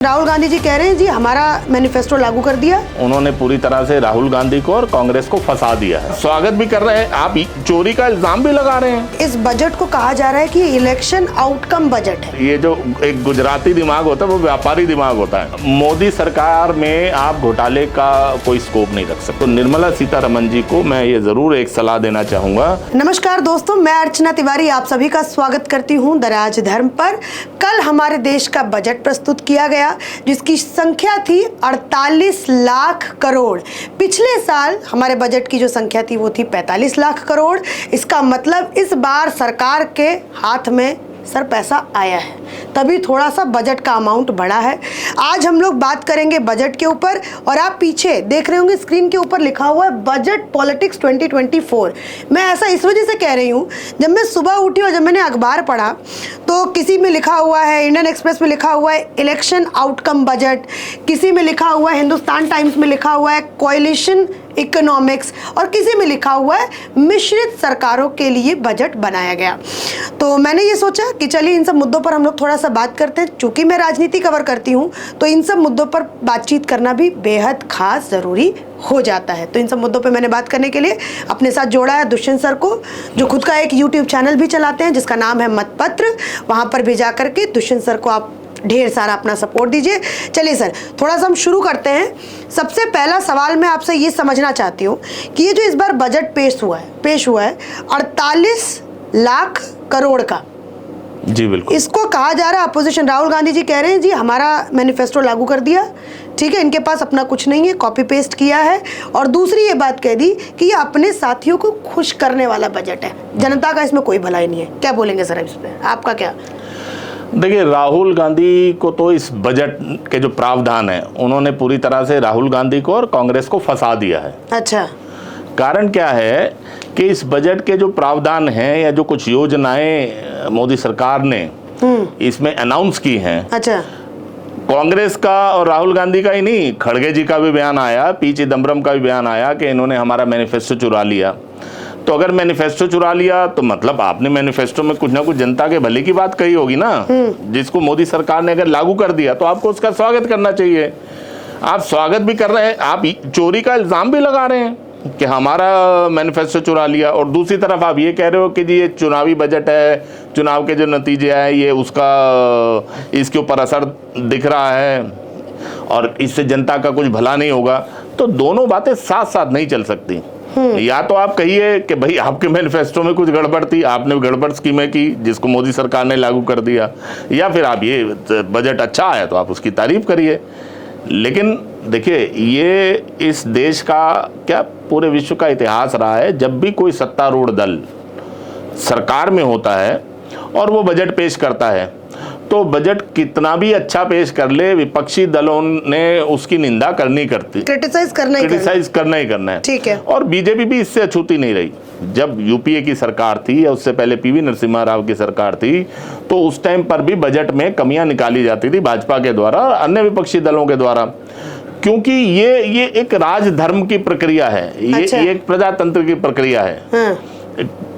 राहुल गांधी जी कह रहे हैं जी हमारा मैनिफेस्टो लागू कर दिया। उन्होंने पूरी तरह से राहुल गांधी को और कांग्रेस को फंसा दिया है। स्वागत भी कर रहे हैं, आप चोरी का इल्जाम भी लगा रहे हैं। इस बजट को कहा जा रहा है कि इलेक्शन आउटकम बजट है। ये जो एक गुजराती दिमाग होता है वो व्यापारी दिमाग होता है। मोदी सरकार में आप घोटाले का कोई स्कोप नहीं रख सकते। तो निर्मला सीतारमण जी को मैं ये जरूर एक सलाह देना चाहूंगा। नमस्कार दोस्तों, मैं अर्चना तिवारी आप सभी का स्वागत करती हूँ द राजधर्म पर। कल हमारे देश का बजट प्रस्तुत किया गया जिसकी संख्या थी 48 लाख करोड़। पिछले साल हमारे बजट की जो संख्या थी वो थी 45 लाख करोड़। इसका मतलब इस बार सरकार के हाथ में सर पैसा आया है, तभी थोड़ा सा बजट का अमाउंट बढ़ा है। आज हम लोग बात करेंगे बजट के ऊपर और आप पीछे देख रहे होंगे स्क्रीन के ऊपर लिखा हुआ है बजट पॉलिटिक्स 2024। मैं ऐसा इस वजह से कह रही हूँ, जब मैं सुबह उठी और जब मैंने अखबार पढ़ा तो किसी में लिखा हुआ है, इंडियन एक्सप्रेस में लिखा हुआ है इलेक्शन आउटकम बजट, किसी में लिखा हुआ है, हिंदुस्तान टाइम्स में लिखा हुआ है कोएलिशन इकोनॉमिक्स, और किसी में लिखा हुआ है मिश्रित सरकारों के लिए बजट बनाया गया। तो मैंने ये सोचा कि चलिए इन सब मुद्दों पर हम लोग थोड़ा सा बात करते हैं। चूंकि मैं राजनीति कवर करती हूँ तो इन सब मुद्दों पर बातचीत करना भी बेहद खास ज़रूरी हो जाता है। तो इन सब मुद्दों पे मैंने बात करने के लिए अपने साथ जोड़ा है दुष्यंत सर को, जो खुद का एक यूट्यूब चैनल भी चलाते हैं जिसका नाम है मतपत्र। वहाँ पर भी जा करके दुष्यंत सर को आप ढेर सारा अपना सपोर्ट दीजिए। चलिए सर, थोड़ा सा हम शुरू करते हैं। सबसे पहला सवाल मैं आपसे ये समझना चाहती हूँ कि ये जो इस बार बजट पेश हुआ है 48 लाख करोड़ का। जी बिल्कुल। इसको कहा जा रहा है, अपोजिशन राहुल गांधी जी कह रहे हैं जी हमारा मैनिफेस्टो लागू कर दिया। ठीक है, इनके पास अपना कुछ नहीं है, कॉपी पेस्ट किया है। और दूसरी ये बात कह दी कि ये अपने साथियों को खुश करने वाला बजट है, जनता का इसमें कोई भलाई नहीं है। क्या बोलेंगे सर इस पे, आपका क्या? देखिए, राहुल गांधी को तो इस बजट के जो प्रावधान है उन्होंने पूरी तरह से राहुल गांधी को और कांग्रेस को फंसा दिया है। अच्छा, कारण क्या है कि इस बजट के जो प्रावधान हैं या जो कुछ योजनाएं मोदी सरकार ने इसमें अनाउंस की हैं, अच्छा, कांग्रेस का और राहुल गांधी का ही नहीं, खड़गे जी का भी बयान आया, पी चिदम्बरम का भी बयान आया कि इन्होंने हमारा मैनिफेस्टो चुरा लिया। तो अगर मैनिफेस्टो चुरा लिया तो मतलब आपने मैनिफेस्टो में कुछ ना कुछ जनता के भले की बात कही होगी ना, जिसको मोदी सरकार ने अगर लागू कर दिया तो आपको उसका स्वागत करना चाहिए। आप स्वागत भी कर रहे हैं, आप चोरी का इल्जाम भी लगा रहे हैं कि हमारा मैनिफेस्टो चुरा लिया, और दूसरी तरफ आप ये कह रहे हो कि जी ये चुनावी बजट है, चुनाव के जो नतीजे आए ये उसका इसके ऊपर असर दिख रहा है और इससे जनता का कुछ भला नहीं होगा। तो दोनों बातें साथ साथ नहीं चल सकती। या तो आप कहिए कि भाई आपके मैनिफेस्टो में कुछ गड़बड़ थी, आपने गड़बड़ स्कीमें की जिसको मोदी सरकार ने लागू कर दिया, या फिर आप ये बजट अच्छा आया तो आप उसकी तारीफ करिए। लेकिन देखिए, ये इस देश का क्या पूरे विश्व का इतिहास रहा है, जब भी कोई सत्तारूढ़ दल सरकार में होता है और वो बजट पेश करता है तो बजट कितना भी अच्छा पेश कर ले, विपक्षी दलों ने उसकी निंदा करनी करती, क्रिटिसाइज करना ही करना है। ठीक है। और बीजेपी भी इससे अछूती नहीं रही। जब यूपीए की सरकार थी या उससे पहले पीवी नरसिम्हा राव की सरकार थी तो उस टाइम पर भी बजट में कमियां निकाली जाती थी भाजपा के द्वारा और अन्य विपक्षी दलों के द्वारा, क्योंकि ये एक राजधर्म की प्रक्रिया है। अच्छा। ये एक प्रजातंत्र की प्रक्रिया है। हाँ।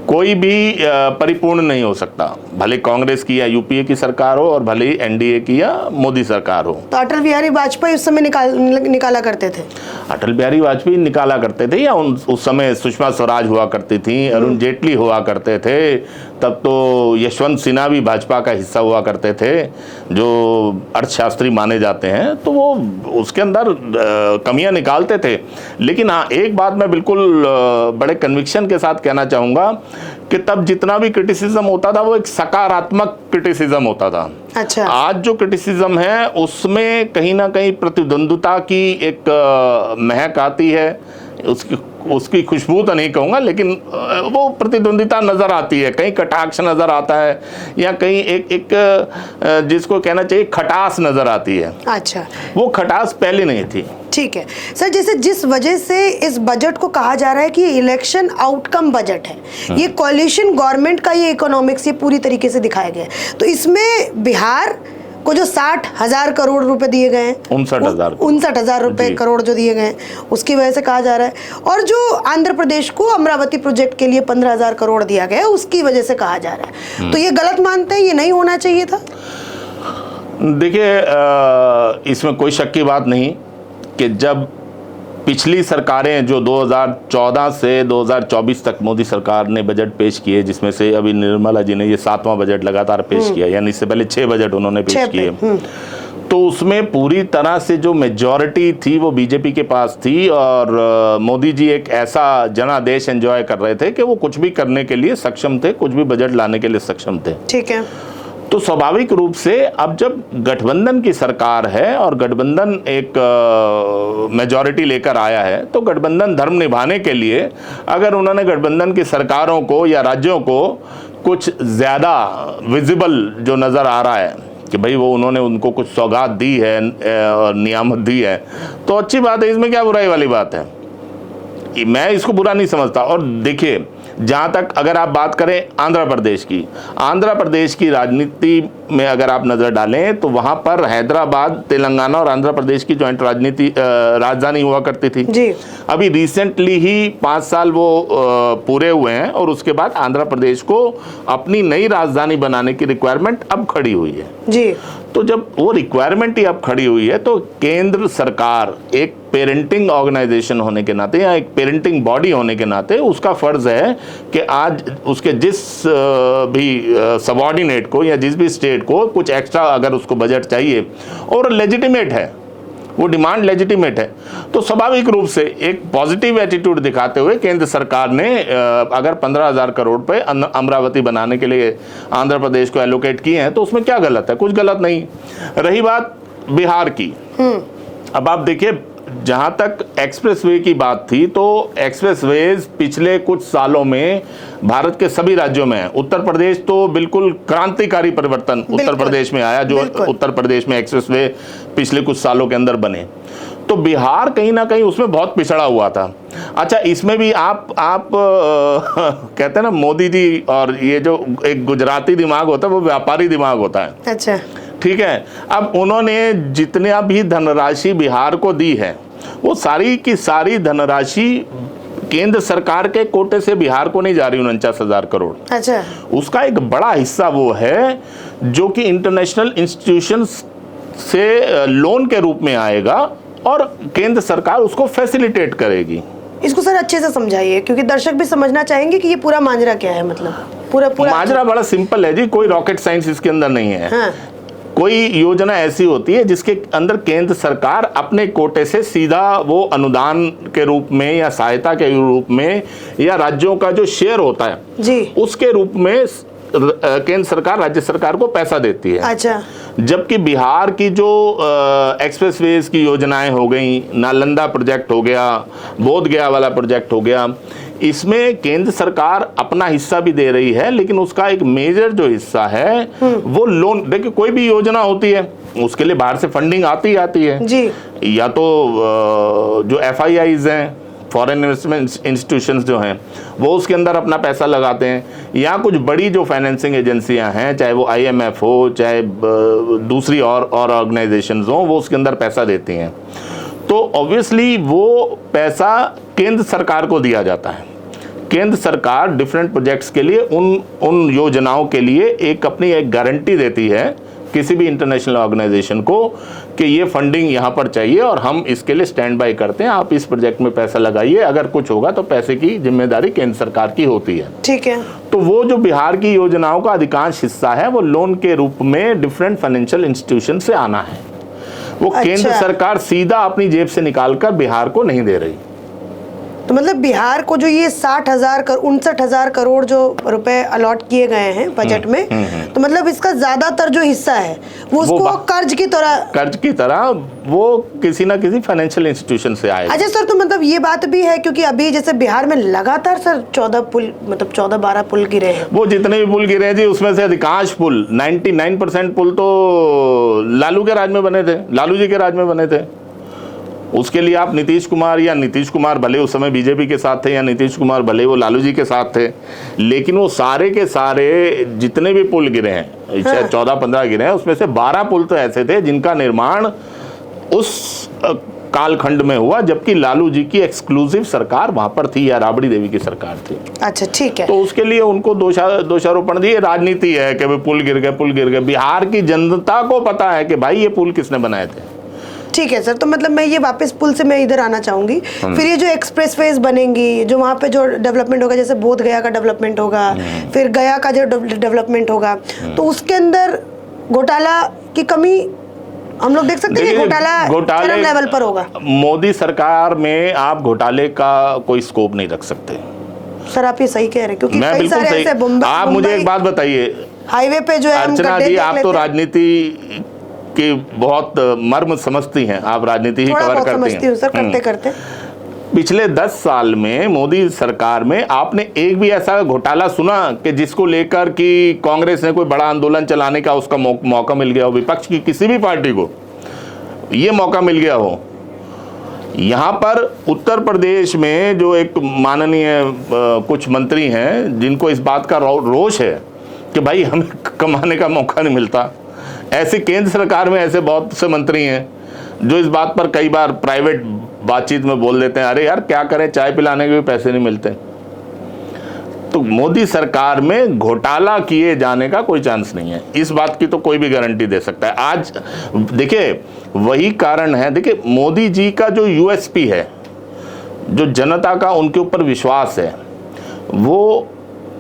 कोई भी परिपूर्ण नहीं हो सकता, भले कांग्रेस की या यूपीए की सरकार हो और भले ही एनडीए की या मोदी सरकार हो। तो अटल बिहारी वाजपेयी उस समय निकाला करते थे। अटल बिहारी वाजपेयी निकाला करते थे, या उस समय सुषमा स्वराज हुआ करती थी, अरुण जेटली हुआ करते थे, तब तो यशवंत सिन्हा भी भाजपा का हिस्सा हुआ करते थे जो अर्थशास्त्री माने जाते हैं। तो वो उसके अंदर कमियां निकालते थे। लेकिन हाँ, एक बात मैं बिल्कुल बड़े कन्विक्शन के साथ कहना चाहूँगा कि तब जितना भी क्रिटिसिज्म होता था वो एक सकारात्मक क्रिटिसिज्म होता था। अच्छा। आज जो क्रिटिसिज्म है उसमें कहीं ना कहीं प्रतिद्वंद्विता की एक महक आती है, उसकी खुशबू तो नहीं कहूँगा, लेकिन वो प्रतिद्वंदिता नज़र आती है, कहीं कटाक्ष नज़र आता है या कहीं एक जिसको कहना चाहिए खटास नज़र आती है। अच्छा, वो खटास पहले नहीं थी। ठीक है सर, जैसे जिस वजह से इस बजट को कहा जा रहा है कि इलेक्शन आउटकम बजट है, ये कोalition गवर्नमेंट का ये इकोनॉमिक्स ये पूरी तरीके से दिखाया गया है। तो इसमें बिहार को जो 60,000 करोड़ रुपए दिए गए हैं, 59,000 रुपए करोड़ जो दिए गए हैं उसकी वजह से कहा जा रहा है, और जो आंध्र प्रदेश को अमरावती प्रोजेक्ट के लिए 15,000 करोड़ दिया गया है उसकी वजह से कहा जा रहा है। तो ये गलत मानते हैं, ये नहीं होना चाहिए था? देखिए, इसमें कोई शक की बात नहीं कि जब पिछली सरकारें जो 2014 से 2024 तक मोदी सरकार ने बजट पेश किए, जिसमें से अभी निर्मला जी ने ये 7वां बजट लगातार पेश किया, यानी इससे पहले 6 बजट उन्होंने पेश किए, तो उसमें पूरी तरह से जो मेजॉरिटी थी वो बीजेपी के पास थी और मोदी जी एक ऐसा जनादेश एंजॉय कर रहे थे कि वो कुछ भी करने के लिए सक्षम थे, कुछ भी बजट लाने के लिए सक्षम थे। ठीक है। तो स्वाभाविक रूप से अब जब गठबंधन की सरकार है और गठबंधन एक मेजॉरिटी लेकर आया है, तो गठबंधन धर्म निभाने के लिए अगर उन्होंने गठबंधन की सरकारों को या राज्यों को कुछ ज़्यादा विजिबल जो नज़र आ रहा है कि भाई वो उन्होंने उनको कुछ सौगात दी है और नियामत दी है, तो अच्छी बात है, इसमें क्या बुराई वाली बात है, मैं इसको बुरा नहीं समझता। और देखिए, जहाँ तक अगर आप बात करें आंध्र प्रदेश की राजनीति में अगर आप नज़र डालें तो वहाँ पर हैदराबाद, तेलंगाना और आंध्र प्रदेश की जॉइंट राजधानी हुआ करती थी जी। अभी रिसेंटली ही 5 साल वो पूरे हुए हैं और उसके बाद आंध्र प्रदेश को अपनी नई राजधानी बनाने की रिक्वायरमेंट अब खड़ी हुई है जी। तो जब वो रिक्वायरमेंट ही अब खड़ी हुई है तो केंद्र सरकार एक पेरेंटिंग ऑर्गेनाइजेशन होने के नाते या एक पेरेंटिंग बॉडी होने के नाते उसका फर्ज है कि आज उसके जिस भी सबऑर्डिनेट को या जिस भी स्टेट को कुछ एक्स्ट्रा अगर उसको बजट चाहिए और लेजिटिमेट है, वो डिमांड लेजिटिमेट है, तो स्वाभाविक रूप से एक पॉजिटिव एटीट्यूड दिखाते हुए केंद्र सरकार ने अगर 15,000 करोड़ रुपए अमरावती बनाने के लिए आंध्र प्रदेश को एलोकेट किए हैं तो उसमें क्या गलत है? कुछ गलत नहीं। रही बात बिहार की, अब आप देखिए, जहां तक एक्सप्रेसवे की बात थी तो एक्सप्रेसवेज पिछले कुछ सालों में भारत के सभी राज्यों में है। उत्तर प्रदेश तो बिल्कुल क्रांतिकारी परिवर्तन उत्तर प्रदेश में आया, जो उत्तर प्रदेश में एक्सप्रेसवे पिछले कुछ सालों के अंदर बने। तो बिहार कहीं ना कहीं उसमें बहुत पिछड़ा हुआ था। अच्छा, इसमें भी आप कहते हैं ना, मोदी जी और ये जो एक गुजराती दिमाग होता है वो व्यापारी दिमाग होता है। अच्छा, ठीक है। अब उन्होंने जितना भी धनराशि बिहार को दी है वो सारी की सारी धनराशि केंद्र सरकार के कोटे से बिहार को नहीं जा रही, 49,000 करोड़। अच्छा, उसका एक बड़ा हिस्सा वो है जो कि इंटरनेशनल इंस्टीट्यूशंस से लोन के रूप में आएगा और केंद्र सरकार उसको फैसिलिटेट करेगी। इसको सर अच्छे से समझाइए, क्योंकि दर्शक भी समझना चाहेंगे कि ये पूरा माजरा क्या है। मतलब पूरा माजरा बड़ा सिंपल है जी, कोई रॉकेट साइंस इसके अंदर नहीं है। हाँ। कोई योजना ऐसी होती है जिसके अंदर केंद्र सरकार अपने कोटे से सीधा वो अनुदान के रूप में या सहायता के रूप में या राज्यों का जो शेयर होता है जी, उसके रूप में केंद्र सरकार राज्य सरकार को पैसा देती है। अच्छा, जबकि बिहार की जो एक्सप्रेसवेज की योजनाएं हो गई, नालंदा प्रोजेक्ट हो गया, बोध गया वाला प्रोजेक्ट हो गया, इसमें केंद्र सरकार अपना हिस्सा भी दे रही है, लेकिन उसका एक मेजर जो हिस्सा है वो लोन। देखिए, कोई भी योजना होती है उसके लिए बाहर से फंडिंग आती है जी। या तो जो FIIs हैं, फॉरेन इन्वेस्टमेंट इंस्टीट्यूशंस जो हैं, वो उसके अंदर अपना पैसा लगाते हैं, या कुछ बड़ी जो फाइनेंसिंग एजेंसियां हैं, चाहे वो IMF हो, चाहे दूसरी और ऑर्गेनाइजेशंस हो, वो उसके अंदर पैसा देती हैं। तो ऑब्वियसली वो पैसा केंद्र सरकार को दिया जाता है। केंद्र सरकार डिफरेंट प्रोजेक्ट्स के लिए उन योजनाओं के लिए अपनी एक गारंटी देती है किसी भी इंटरनेशनल ऑर्गेनाइजेशन को कि ये फंडिंग यहाँ पर चाहिए और हम इसके लिए स्टैंड बाय करते हैं, आप इस प्रोजेक्ट में पैसा लगाइए, अगर कुछ होगा तो पैसे की जिम्मेदारी केंद्र सरकार की होती है। ठीक है। तो वो जो बिहार की योजनाओं का अधिकांश हिस्सा है वो लोन के रूप में डिफरेंट फाइनेंशियल इंस्टीट्यूशन से आना है। वो केंद्र सरकार सीधा अपनी जेब से निकालकर बिहार को नहीं दे रही। तो मतलब बिहार को जो ये 59,000 करोड़ जो रुपए अलॉट किए गए हैं बजट में, तो मतलब इसका ज्यादातर जो हिस्सा है वो उसको कर्ज की तरह वो किसी ना किसी फाइनेंशियल इंस्टीट्यूशन से आएगा। अच्छा सर, तो मतलब ये बात भी है, क्योंकि अभी जैसे बिहार में लगातार सर 14-12 पुल गिरे हैं। वो जितने भी पुल गिरे हैं जी, उसमें से अधिकांश पुल 99% पुल तो लालू के राज में बने थे, लालू जी के राज में बने थे। उसके लिए आप नीतीश कुमार भले उस समय बीजेपी के साथ थे, या नीतीश कुमार भले वो लालू जी के साथ थे, लेकिन वो सारे के सारे जितने भी पुल गिरे हैं, शायद 14-15 गिरे हैं, उसमें से 12 पुल तो ऐसे थे जिनका निर्माण उस कालखंड में हुआ, जबकि लालू जी की एक्सक्लूसिव सरकार वहां पर थी, या राबड़ी देवी की सरकार थी। अच्छा, ठीक है। तो उसके लिए उनको दोषारोपण दिए। राजनीति है कि भाई पुल गिर गए। बिहार की जनता को पता है कि भाई ये पुल किसने बनाए थे। ठीक है सर, तो मतलब मैं ये वापस पुल से मैं इधर आना चाहूंगी। फिर ये जो एक्सप्रेसवेज बनेंगी, जो वहाँ पे जो डेवलपमेंट होगा, जैसे बोध गया का डेवलपमेंट होगा, फिर गया का जो डेवलपमेंट होगा, तो उसके अंदर घोटाला की कमी हम लोग देख सकते हैं कि घोटाला चरम लेवल पर होगा। मोदी सरकार में आप घोटाले का कोई स्कोप नहीं रख सकते। सर आप ये सही कह रहे हैं, क्योंकि मैं कई बिल्कुल सारे ऐसे सही। आप मुझे एक बात बताइए, हाईवे पे जो है अर्चना जी, आप तो राजनीति की बहुत मर्म समझती हैं, आप राजनीति ही कवर करती हैं सर, करते करते। पिछले 10 साल में मोदी सरकार में आपने एक भी ऐसा घोटाला सुना कि जिसको लेकर कि कांग्रेस ने कोई बड़ा आंदोलन चलाने का उसका मौका मिल गया हो, विपक्ष की किसी भी पार्टी को ये मौका मिल गया हो? यहाँ पर उत्तर प्रदेश में जो एक माननीय कुछ मंत्री हैं जिनको इस बात का रोष है कि भाई हमें कमाने का मौका नहीं मिलता, ऐसे केंद्र सरकार में ऐसे बहुत से मंत्री हैं जो इस बात पर कई बार प्राइवेट बातचीत में बोल देते हैं, अरे यार क्या करें, चाय पिलाने के भी पैसे नहीं मिलते। तो मोदी सरकार में घोटाला किए जाने का कोई चांस नहीं है, इस बात की तो कोई भी गारंटी दे सकता है। आज देखिए वही कारण है, देखिए मोदी जी का जो यूएसपी है, जो जनता का उनके ऊपर विश्वास है, वो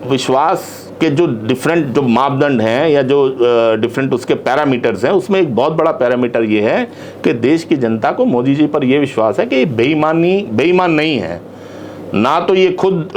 विश्वास के जो डिफरेंट जो मापदंड हैं या जो डिफरेंट उसके पैरामीटर्स हैं, उसमें एक बहुत बड़ा पैरामीटर ये है कि देश की जनता को मोदी जी पर यह विश्वास है कि ये बेईमान नहीं है, ना तो ये खुद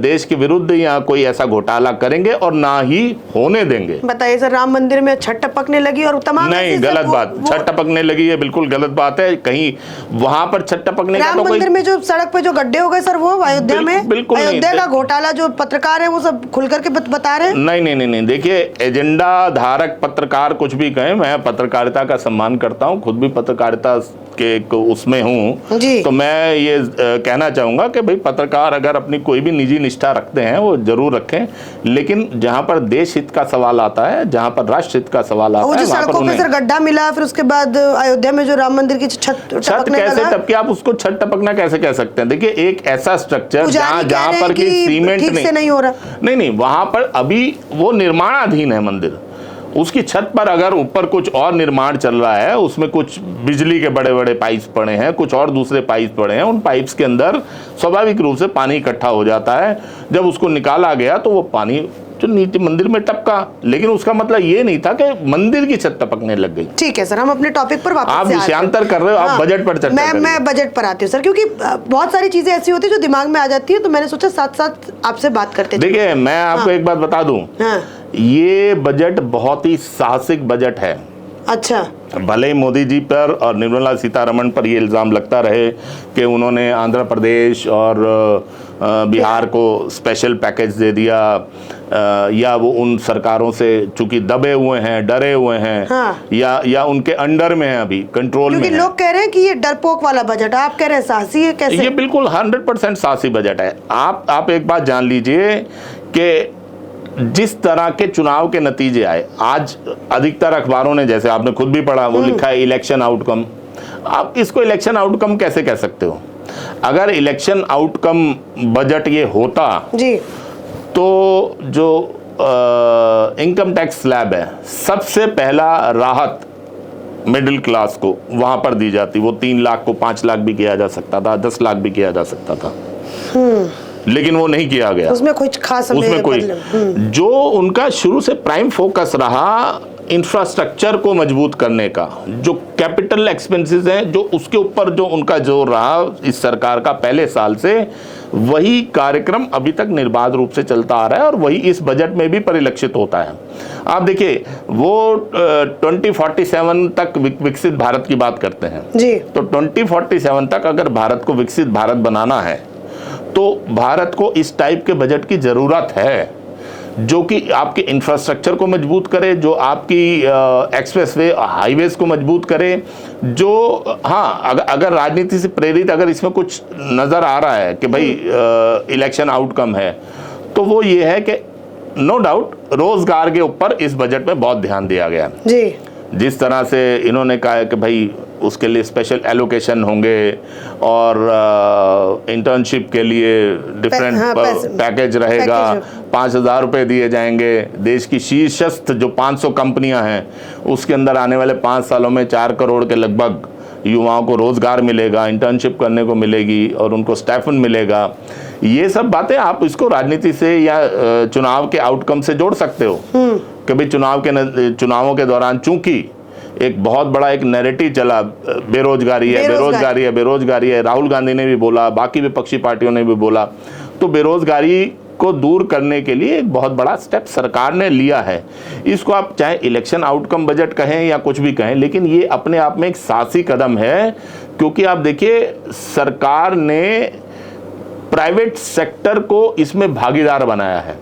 देश के विरुद्ध या कोई ऐसा घोटाला करेंगे और ना ही होने देंगे। बताइए सर, राम मंदिर में छत टपकने लगी और तमाम नहीं, गलत बात, छत टपकने लगी है, बिल्कुल गलत बात है। कहीं वहां पर छत टपकने का राम मंदिर में जो सड़क पे जो गड्ढे हो गए सर, वो अयोध्या में बिल्कुल अयोध्या का घोटाला जो पत्रकार है वो सब खुल करके बता रहे हैं। नहीं, देखिए एजेंडा धारक पत्रकार कुछ भी कहें, मैं पत्रकारिता का सम्मान करता हूं, खुद भी पत्रकारिता के उसमें हूं, तो मैं ये कहना चाहूंगा कि भाई पत्रकार अगर अपनी कोई भी निजी निष्ठा रखते हैं वो जरूर रखें, लेकिन जहां पर देश हित का सवाल आता है, जहां पर राष्ट्र हित का सवाल आता है, वहां पर उन्हें सर गड्ढा मिला, फिर उसके बाद अयोध्या में जो राम मंदिर की छत कैसे टपके, आप उसको छत टपकना कैसे कह सकते हैं? देखिए एक ऐसा स्ट्रक्चर जहां पर कि सीमेंट नहीं हो रहा, नहीं, वहां पर अभी वो निर्माणाधीन है मंदिर, उसकी छत पर अगर ऊपर कुछ और निर्माण चल रहा है, उसमें कुछ बिजली के बड़े बड़े पाइप्स पड़े हैं, कुछ और दूसरे पाइप पड़े हैं, उन पाइप्स के अंदर स्वाभाविक रूप से पानी इकट्ठा हो जाता है। जब उसको निकाला गया तो वो पानी जो नीचे मंदिर में टपका, लेकिन उसका मतलब ये नहीं था कि मंदिर की छत टपकने लग गई। ठीक है सर, हम अपने टॉपिक पर वापस आप विषयांतर कर रहे हो, आप बजट पर चर्चा कर रहे हो। मैं बजट पर आती हूँ सर, क्योंकि बहुत सारी चीजें ऐसी होती है जो दिमाग में आ जाती है, तो मैंने सोचा साथ साथ आपसे बात करते। देखिए मैं आपको एक बात बता दूं, ये बजट बहुत ही साहसिक बजट है। अच्छा, भले ही मोदी जी पर और निर्मला सीतारमण पर ये इल्ज़ाम लगता रहे कि उन्होंने आंध्र प्रदेश और बिहार को स्पेशल पैकेज दे दिया, या वो उन सरकारों से चूंकि दबे हुए हैं, डरे हुए हैं, या उनके अंडर में है, अभी कंट्रोल में है। लोग कह रहे हैं कि ये डरपोक वाला बजट है, आप कह रहे हैं साहसी है, कैसे? ये बिल्कुल 100% साहसी बजट है। आप एक बात जान लीजिए कि जिस तरह के चुनाव के नतीजे आए, आज अधिकतर अखबारों ने, जैसे आपने खुद भी पढ़ा, वो लिखा है इलेक्शन आउटकम। आप इसको इलेक्शन आउटकम कैसे कह सकते हो? अगर इलेक्शन आउटकम बजट ये होता जी, तो जो इनकम टैक्स स्लैब है, सबसे पहला राहत मिडिल क्लास को वहां पर दी जाती। वो 3 लाख को 5 लाख भी किया जा सकता था, 10 लाख भी किया जा सकता था, लेकिन वो नहीं किया गया। उसमें कुछ खास उसमें कोई जो उनका शुरू से प्राइम फोकस रहा इंफ्रास्ट्रक्चर को मजबूत करने का, जो कैपिटल एक्सपेंसेस हैं, जो उसके ऊपर जो उनका जोर रहा इस सरकार का पहले साल से, वही कार्यक्रम अभी तक निर्बाध रूप से चलता आ रहा है और वही इस बजट में भी परिलक्षित होता है। आप देखिए वो 2047 तक विकसित भारत की बात करते हैं जी, तो 2047 तक अगर भारत को विकसित भारत बनाना है तो भारत को इस टाइप के बजट की जरूरत है, जो कि आपके इंफ्रास्ट्रक्चर को मजबूत करे, जो आपकी एक्सप्रेसवे हाईवेज को मजबूत करे, जो अगर राजनीति से प्रेरित अगर इसमें कुछ नज़र आ रहा है कि भाई इलेक्शन आउटकम है, तो वो ये है कि नो डाउट रोजगार के ऊपर इस बजट में बहुत ध्यान दिया गया है जी। जिस तरह से इन्होंने कहा है कि भाई उसके लिए स्पेशल एलोकेशन होंगे और इंटर्नशिप के लिए डिफरेंट पैकेज रहेगा, 5,000 रुपये दिए जाएंगे। देश की शीर्षस्थ जो 500 कंपनियां हैं उसके अंदर आने वाले 5 सालों में 4 करोड़ के लगभग युवाओं को रोजगार मिलेगा, इंटर्नशिप करने को मिलेगी और उनको स्टाइपेंड मिलेगा। ये सब बातें आप इसको राजनीति से या चुनाव के आउटकम से जोड़ सकते हो। कभी चुनावों के दौरान चूंकि एक बहुत बड़ा एक नैरेटिव चला, बेरोजगारी है, राहुल गांधी ने भी बोला, बाकी विपक्षी पार्टियों ने भी बोला, तो बेरोजगारी को दूर करने के लिए एक बहुत बड़ा स्टेप सरकार ने लिया है। इसको आप चाहे इलेक्शन आउटकम बजट कहें या कुछ भी कहें, लेकिन ये अपने आप में एक साहसी कदम है, क्योंकि आप देखिए सरकार ने प्राइवेट सेक्टर को इसमें भागीदार बनाया है।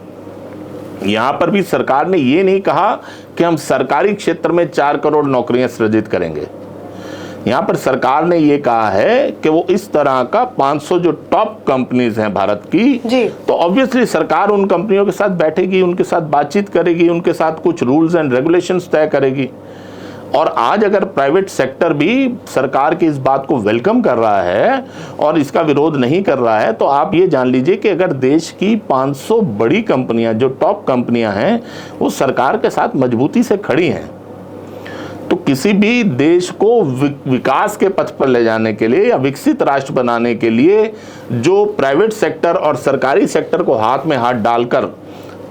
यहां पर भी सरकार ने ये नहीं कहा कि हम सरकारी क्षेत्र में 4 करोड़ नौकरियां सृजित करेंगे। यहां पर सरकार ने ये कहा है कि वो इस तरह का 500 जो टॉप कंपनीज हैं भारत की जी, तो ऑब्वियसली सरकार उन कंपनियों के साथ बैठेगी, उनके साथ बातचीत करेगी, उनके साथ कुछ रूल्स एंड रेगुलेशंस तय करेगी। और आज अगर प्राइवेट सेक्टर भी सरकार की इस बात को वेलकम कर रहा है और इसका विरोध नहीं कर रहा है, तो आप ये जान लीजिए कि अगर देश की 500 बड़ी कंपनियां जो टॉप कंपनियां हैं वो सरकार के साथ मजबूती से खड़ी हैं, तो किसी भी देश को विकास के पथ पर ले जाने के लिए या विकसित राष्ट्र बनाने के लिए जो प्राइवेट सेक्टर और सरकारी सेक्टर को हाथ में हाथ डालकर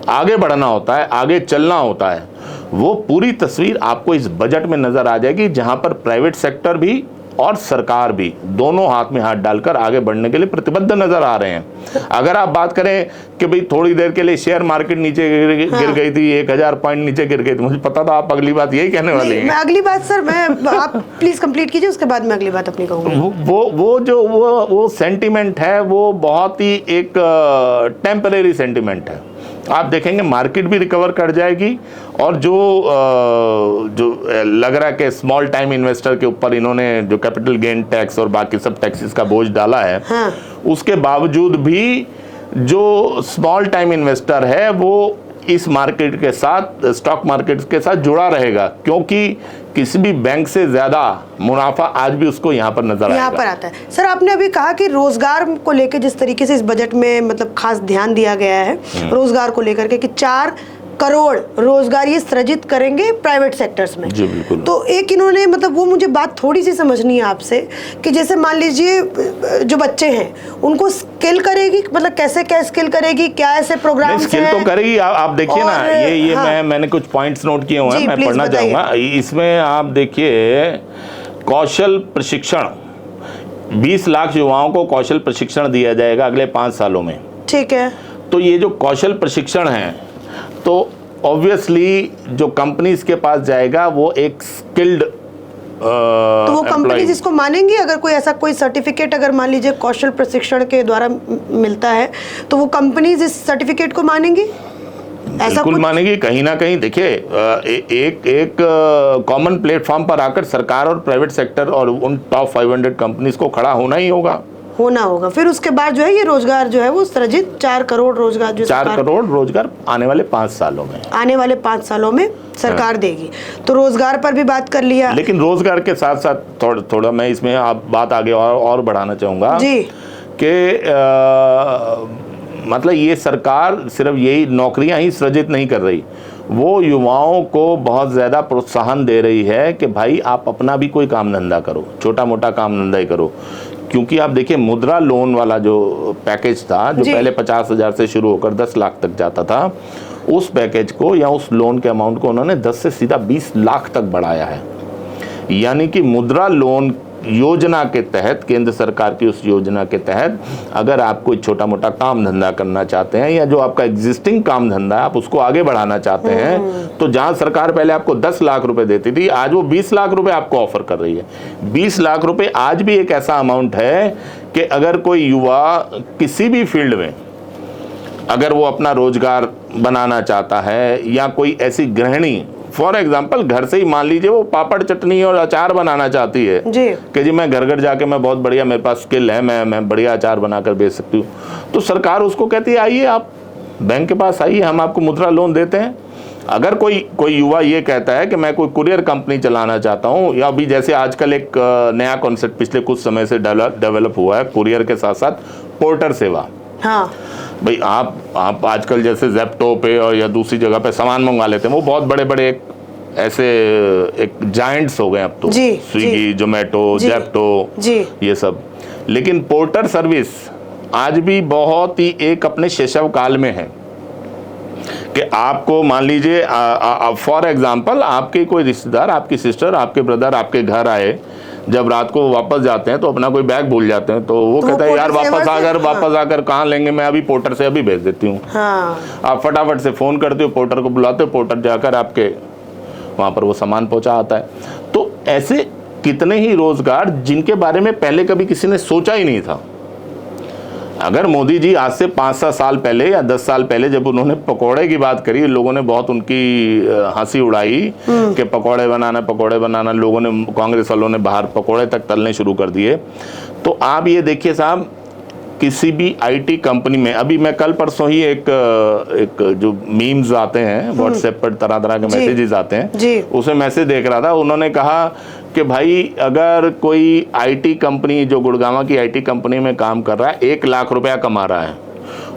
आगे बढ़ना होता है, आगे चलना होता है, वो पूरी तस्वीर आपको इस बजट में नजर आ जाएगी, जहां पर प्राइवेट सेक्टर भी और सरकार भी दोनों हाथ में हाथ डालकर आगे बढ़ने के लिए प्रतिबद्ध नजर आ रहे हैं। अगर आप बात करें कि भाई थोड़ी देर के लिए शेयर मार्केट नीचे गिर गई थी, 1000 पॉइंट नीचे गिर गई थी, मुझे पता था आप अगली बात यही कहने वाले हैं। मैं अगली बात सर, मैं आप प्लीज कंप्लीट कीजिए, उसके बाद मैं अगली बात अपनी कहूँगा। वो सेंटिमेंट है, वो बहुत ही एक टेम्परेरी सेंटिमेंट है। आप देखेंगे मार्केट भी रिकवर कर जाएगी और जो लग रहा है कि स्मॉल टाइम इन्वेस्टर के ऊपर इन्होंने जो कैपिटल गेन टैक्स और बाकी सब टैक्सेस का बोझ डाला है, हाँ, उसके बावजूद भी जो स्मॉल टाइम इन्वेस्टर है वो इस मार्केट के साथ, स्टॉक मार्केट के साथ जुड़ा रहेगा, क्योंकि किसी भी बैंक से ज्यादा मुनाफा आज भी उसको यहाँ पर नजर यहाँ पर आता है। सर आपने अभी कहा कि रोजगार को लेकर जिस तरीके से इस बजट में मतलब खास ध्यान दिया गया है रोजगार को लेकर के कि 4 करोड़ रोजगार ये सृजित करेंगे प्राइवेट सेक्टर्स में। जी बिल्कुल। तो एक इन्होंने मतलब वो मुझे बात थोड़ी सी समझनी है आपसे कि जैसे मान लीजिए जो बच्चे हैं उनको स्किल करेगी, मतलब कैसे क्या स्किल करेगी, क्या ऐसे प्रोग्राम स्किल तो करेगी। आप देखिए ना, ये हाँ, मैंने कुछ पॉइंट्स नोट किए हुए हैं, मैं पढ़ना चाहूंगा। इसमें आप देखिए कौशल प्रशिक्षण, 20 लाख युवाओं को कौशल प्रशिक्षण दिया जाएगा अगले 5 सालों में। ठीक है। तो ये जो कौशल प्रशिक्षण है तो ऑब्वियसली जो कंपनीज के पास जाएगा वो एक स्किल्ड, तो वो कंपनीज इसको मानेंगी अगर कोई ऐसा कोई सर्टिफिकेट अगर मान लीजिए कौशल प्रशिक्षण के द्वारा मिलता है तो वो कंपनीज इस सर्टिफिकेट को मानेंगी? बिल्कुल मानेगी। कहीं ना कहीं देखिए एक कॉमन प्लेटफॉर्म पर आकर सरकार और प्राइवेट सेक्टर और उन टॉप 500 कंपनीज को खड़ा होना ही होगा। फिर उसके बाद जो है ये रोजगार जो है वो सृजित 4 करोड़ रोजगार जो 4 करोड़ रोजगार आने वाले 5 सालों में सरकार देगी। तो रोजगार पर भी बात कर लिया, लेकिन रोजगार के साथ साथ थोड़ा मैं इसमें आप बात आगे और बढ़ाना चाहूंगा जी कि मतलब ये सरकार सिर्फ यही नौकरियां ही सृजित नहीं कर रही, वो युवाओं को बहुत ज़्यादा प्रोत्साहन दे रही है कि भाई आप अपना भी कोई काम धंधा करो, छोटा मोटा काम धंधा ही करो। क्योंकि आप देखिए मुद्रा लोन वाला जो पैकेज था, जो पहले 50,000 से शुरू होकर 10 लाख तक जाता था, उस पैकेज को या उस लोन के अमाउंट को उन्होंने 10 से सीधा 20 लाख तक बढ़ाया है। यानी कि मुद्रा लोन योजना के तहत, केंद्र सरकार की उस योजना के तहत अगर आप कोई छोटा मोटा काम धंधा करना चाहते हैं या जो आपका एग्जिस्टिंग काम धंधा है आप उसको आगे बढ़ाना चाहते हैं, तो जहां सरकार पहले आपको 10 लाख रुपए देती थी, आज वो 20 लाख रुपए आपको ऑफर कर रही है। 20 लाख रुपए आज भी एक ऐसा अमाउंट है कि अगर कोई युवा किसी भी फील्ड में अगर वो अपना रोजगार बनाना चाहता है या कोई ऐसी गृहिणी फॉर एग्जाम्पल घर से ही मान लीजिए वो पापड़ चटनी और अचार बनाना चाहती है कि जी मैं घर घर जाके मैं बहुत बढ़िया, मेरे पास स्किल है, मैं बढ़िया अचार बनाकर बेच सकती हूँ, तो सरकार उसको कहती है आइए आप बैंक के पास आइए, हम आपको मुद्रा लोन देते हैं, अगर कोई युवा ये कहता है कि मैं कोई कुरियर कंपनी चलाना चाहता हूँ, या अभी जैसे आजकल एक नया कॉन्सेप्ट पिछले कुछ समय से डेवलप हुआ है, कुरियर के साथ साथ पोर्टर सेवा। हाँ भाई आप आजकल जैसे जेप्टो पे और या दूसरी जगह पे सामान मंगवा लेते हैं, वो बहुत बड़े बड़े ऐसे एक जायंट्स हो गए अब तो, स्विगी, जोमेटो, जेप्टो, ये सब। लेकिन पोर्टर सर्विस आज भी बहुत ही एक अपने शैशव काल में है कि आपको मान लीजिए फॉर एग्जांपल आपके कोई रिश्तेदार, आपकी सिस्टर, आपके ब्रदर आपके घर आए, जब रात को वापस जाते हैं तो अपना कोई बैग भूल जाते हैं, तो वो कहता है यार वापस आकर कहाँ लेंगे, मैं अभी पोर्टर से अभी भेज देती हूँ। हाँ। आप फटाफट से फोन करते हो, पोर्टर को बुलाते हो, पोर्टर जाकर आपके वहां पर वो सामान पहुंचा आता है। तो ऐसे कितने ही रोजगार जिनके बारे में पहले कभी किसी ने सोचा ही नहीं था। अगर मोदी जी आज से 5-7 साल पहले या 10 साल पहले जब उन्होंने पकोड़े की बात करी, लोगों ने बहुत उनकी हंसी उड़ाई कि पकोड़े बनाना, लोगों ने, कांग्रेस वालों ने बाहर पकोड़े तक तलने शुरू कर दिए। तो आप ये देखिए साहब, किसी भी आईटी कंपनी में, अभी मैं कल परसों ही एक जो मीम्स आते हैं व्हाट्सएप पर, तरह तरह के मैसेजेस आते हैं, उसमें मैसेज देख रहा था, उन्होंने कहा कि भाई अगर कोई आईटी कंपनी, जो गुड़गांव की आईटी कंपनी में काम कर रहा है, 1 लाख रुपया कमा रहा है,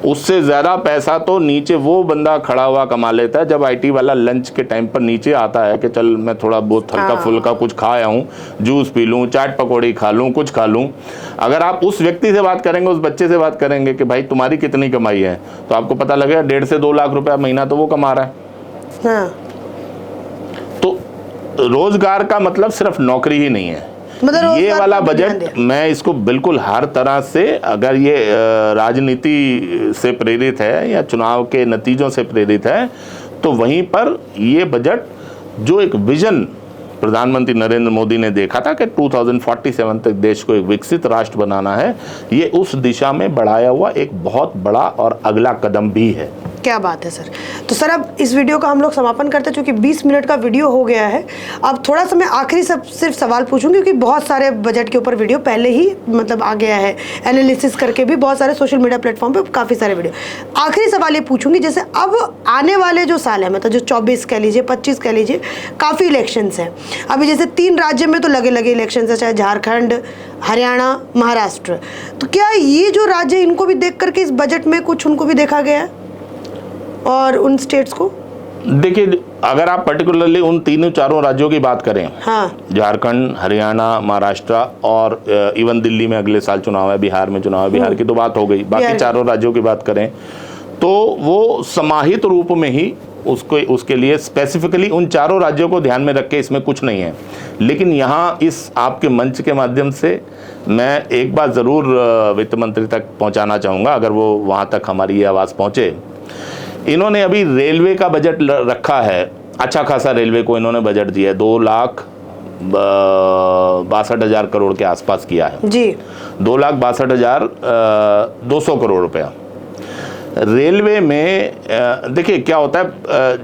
उससे ज़्यादा पैसा तो नीचे वो बंदा खड़ा हुआ कमा लेता है जब आईटी वाला लंच के टाइम पर नीचे आता है कि चल मैं थोड़ा बहुत हल्का फुल्का कुछ खा आया हूँ, जूस पी लूँ, चाट पकौड़ी खा लूँ, कुछ खा लूँ। अगर आप उस व्यक्ति से बात करेंगे, उस बच्चे से बात करेंगे कि भाई तुम्हारी कितनी कमाई है, तो आपको पता लगेगा 1.5 से 2 लाख रुपया महीना तो वो कमा रहा है। तो रोजगार का मतलब सिर्फ नौकरी ही नहीं है। ये वाला बजट मैं इसको बिल्कुल हर तरह से, अगर ये राजनीति से प्रेरित है या चुनाव के नतीजों से प्रेरित है, तो वहीं पर ये बजट जो एक विजन प्रधानमंत्री नरेंद्र मोदी ने देखा था कि 2047 तक देश को एक विकसित राष्ट्र बनाना है, ये उस दिशा में बढ़ाया हुआ एक बहुत बड़ा और अगला कदम भी है। क्या बात है सर। तो सर अब इस वीडियो का हम लोग समापन करते हैं, क्योंकि 20 मिनट का वीडियो हो गया है। अब थोड़ा सा मैं आखिरी सिर्फ सवाल पूछूंगी, क्योंकि बहुत सारे बजट के ऊपर वीडियो पहले ही मतलब आ गया है, एनालिसिस करके भी बहुत सारे सोशल मीडिया प्लेटफॉर्म पे काफ़ी सारे वीडियो। आखिरी सवाल ये पूछूंगी, जैसे अब आने वाले जो साल है, मतलब जो 24 कह लीजिए, 25 कह लीजिए, काफ़ी इलेक्शंस हैं अभी। जैसे 3 राज्य में तो लगे इलेक्शंस है, चाहे झारखंड, हरियाणा, महाराष्ट्र। तो क्या ये जो राज्य, इनको भी देख करके इस बजट में कुछ उनको भी देखा गया है और उन स्टेट्स को? देखिए, अगर आप पर्टिकुलरली उन 3-4 राज्यों की बात करें, हाँ, झारखंड, हरियाणा, महाराष्ट्र और इवन दिल्ली में अगले साल चुनाव है, बिहार में चुनाव है, बिहार की तो बात हो गई, बाकी 4 राज्यों की बात करें तो वो समाहित रूप में ही उसके लिए स्पेसिफिकली उन 4 राज्यों को ध्यान में रख के इसमें कुछ नहीं है। लेकिन यहाँ इस आपके मंच के माध्यम से मैं एक बात ज़रूर वित्त मंत्री तक पहुँचाना चाहूँगा, अगर वो वहाँ तक हमारी ये आवाज़ पहुँचे। इन्होंने अभी रेलवे का बजट रखा है, अच्छा खासा रेलवे को इन्होंने बजट दिया है, 2,62,000 करोड़ के आसपास किया है जी, 2,62,200 करोड़ रुपया रेलवे में। देखिए क्या होता है,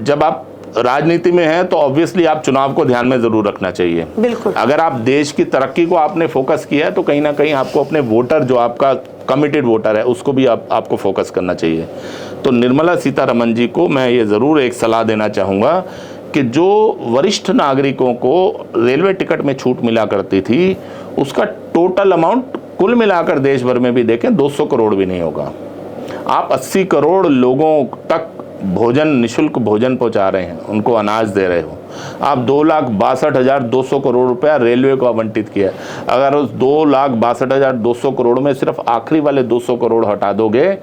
जब आप राजनीति में हैं तो ऑब्वियसली आप चुनाव को ध्यान में जरूर रखना चाहिए। बिल्कुल। अगर आप देश की तरक्की को आपने फोकस किया है तो कहीं ना कहीं आपको अपने वोटर, जो आपका कमिटेड वोटर है, उसको भी आपको फोकस करना चाहिए। तो निर्मला सीतारमण जी को मैं ये ज़रूर एक सलाह देना चाहूँगा कि जो वरिष्ठ नागरिकों को रेलवे टिकट में छूट मिला करती थी, उसका टोटल अमाउंट कुल मिलाकर देश भर में भी देखें 200 करोड़ भी नहीं होगा। आप 80 करोड़ लोगों तक भोजन, निःशुल्क भोजन पहुंचा रहे हैं, उनको अनाज दे रहे हो। आप 2,62,200 करोड़ रुपया रेलवे को आवंटित किया। अगर उस 2,62,200 करोड़ में सिर्फ आखिरी वाले 200 करोड़ हटा दोगे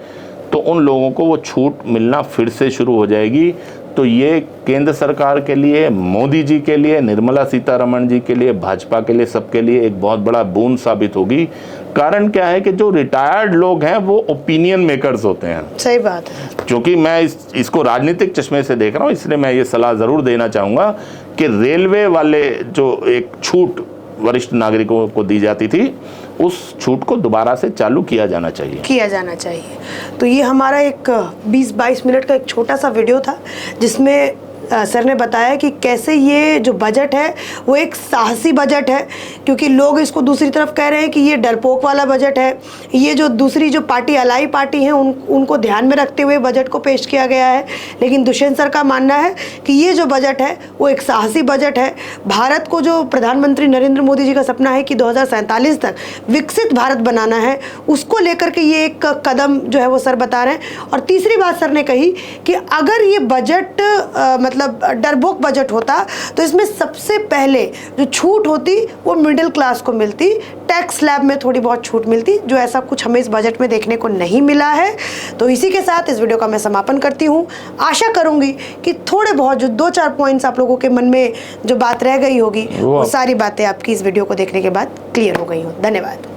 तो उन लोगों को वो छूट मिलना फिर से शुरू हो जाएगी। तो ये केंद्र सरकार के लिए, मोदी जी के लिए, निर्मला सीतारमण जी के लिए, भाजपा के लिए, सबके लिए एक बहुत बड़ा बूंद साबित होगी। कारण क्या है कि जो रिटायर्ड लोग हैं वो ओपिनियन मेकर्स होते हैं। सही बात है। क्योंकि मैं इसको राजनीतिक चश्मे से देख रहा हूँ, इसलिए मैं ये सलाह ज़रूर देना चाहूँगा कि रेलवे वाले जो एक छूट वरिष्ठ नागरिकों को दी जाती थी, उस छूट को दोबारा से चालू किया जाना चाहिए। तो ये हमारा एक 20-22 मिनट का एक छोटा सा वीडियो था, जिसमें सर ने बताया कि कैसे ये जो बजट है वो एक साहसी बजट है, क्योंकि लोग इसको दूसरी तरफ कह रहे हैं कि ये डरपोक वाला बजट है। ये जो दूसरी जो पार्टी अलाई पार्टी है उनको ध्यान में रखते हुए बजट को पेश किया गया है। लेकिन दुष्यंत सर का मानना है कि ये जो बजट है वो एक साहसी बजट है। भारत को जो प्रधानमंत्री नरेंद्र मोदी जी का सपना है कि 2047 तक विकसित भारत बनाना है, उसको लेकर के ये एक कदम जो है वो सर बता रहे हैं। और तीसरी बात सर ने कही कि अगर ये बजट मतलब डरपोक बजट होता तो इसमें सबसे पहले जो छूट होती वो मिडिल क्लास को मिलती, टैक्स स्लैब में थोड़ी बहुत छूट मिलती, जो ऐसा कुछ हमें इस बजट में देखने को नहीं मिला है। तो इसी के साथ इस वीडियो का मैं समापन करती हूँ। आशा करूंगी कि थोड़े बहुत जो 2-4 पॉइंट्स आप लोगों के मन में जो बात रह गई होगी वो सारी बातें आपकी इस वीडियो को देखने के बाद क्लियर हो गई हो। धन्यवाद।